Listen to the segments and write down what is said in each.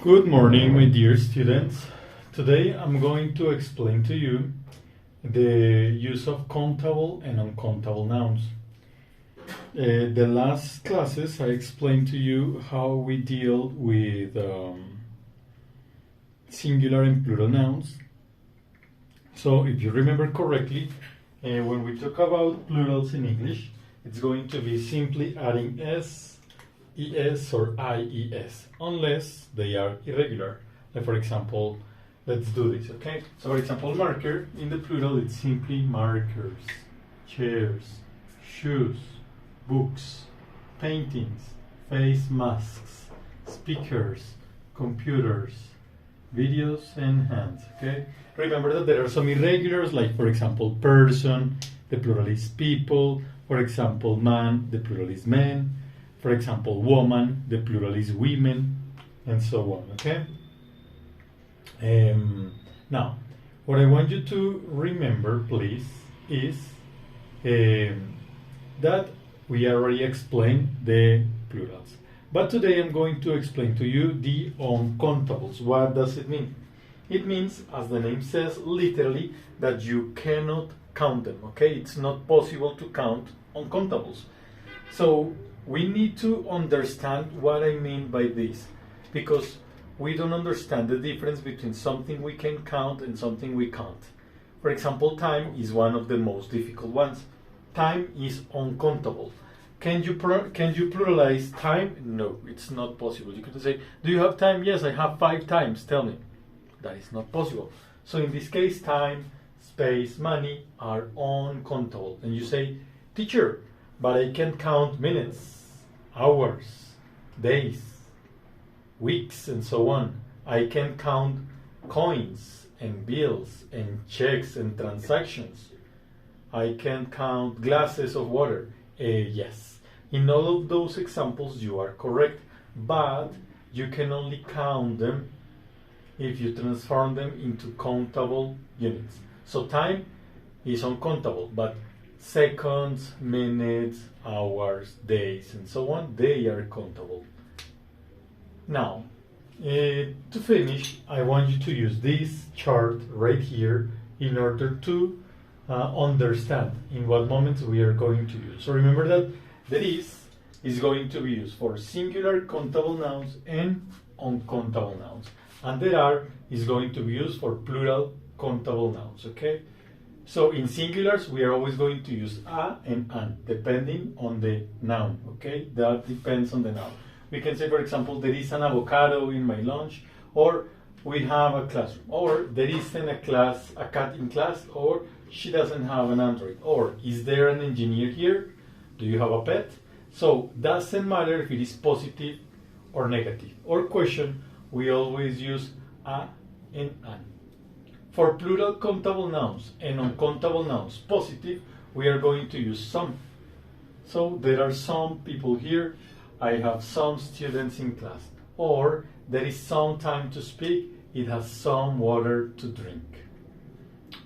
Good morning, my dear students. Today I'm going to explain to you the use of countable and uncountable nouns. The last classes I explained to you how we deal with singular and plural nouns. So if you remember correctly, when we talk about plurals in English, it's going to be simply adding s, es, or ies, unless they are irregular. Like for example, let's do this, okay? So for example, marker, in the plural, it's simply markers, chairs, shoes, books, paintings, face masks, speakers, computers, videos, and hands, okay? Remember that there are some irregulars, like for example, person, the plural is people. For example, man, the plural is men. For example, woman, the plural is women, and so on, okay? Now, what I want you to remember, please, is that we already explained the plurals. But today I'm going to explain to you the uncountables. What does it mean? It means, as the name says, literally, that you cannot count them, okay? It's not possible to count uncountables. So we need to understand what I mean by this, because we don't understand the difference between something we can count and something we can't. For example, time is one of the most difficult ones. Time is uncountable. Can you pluralize time? No, it's not possible. You could say, do you have time? Yes, I have 5 times. Tell me. That is not possible. So in this case, time, space, money are uncountable. And you say, teacher, but I can count minutes, hours, days, weeks, and so on. I can count coins and bills and checks and transactions. I can count glasses of water. Yes, in all of those examples you are correct, but you can only count them if you transform them into countable units. So time is uncountable, but seconds, minutes, hours, days, and so on, they are countable. Now, to finish, I want you to use this chart right here in order to understand in what moments we are going to use. So remember that this is going to be used for singular countable nouns and uncountable nouns. And there are is going to be used for plural countable nouns, okay? So in singulars, we are always going to use a and an, depending on the noun, okay? That depends on the noun. We can say, for example, there is an avocado in my lunch, or we have a classroom, or there isn't a cat in class, or she doesn't have an Android, or is there an engineer here? Do you have a pet? So doesn't matter if it is positive or negative. Or question, we always use a and an. For plural countable nouns and uncountable nouns, positive, we are going to use some. So there are some people here, I have some students in class, or there is some time to speak, it has some water to drink.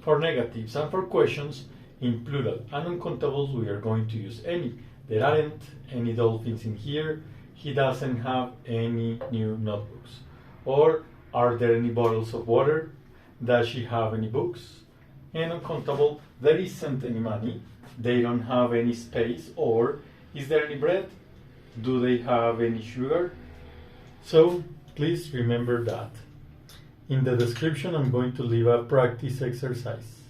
For negatives and for questions, in plural and uncountables, we are going to use any. There aren't any dolphins in here, he doesn't have any new notebooks. Or, are there any bottles of water? Does she have any books? And uncountable, there isn't any money, they don't have any space, or is there any bread? Do they have any sugar? So please remember that. In the description, I'm going to leave a practice exercise.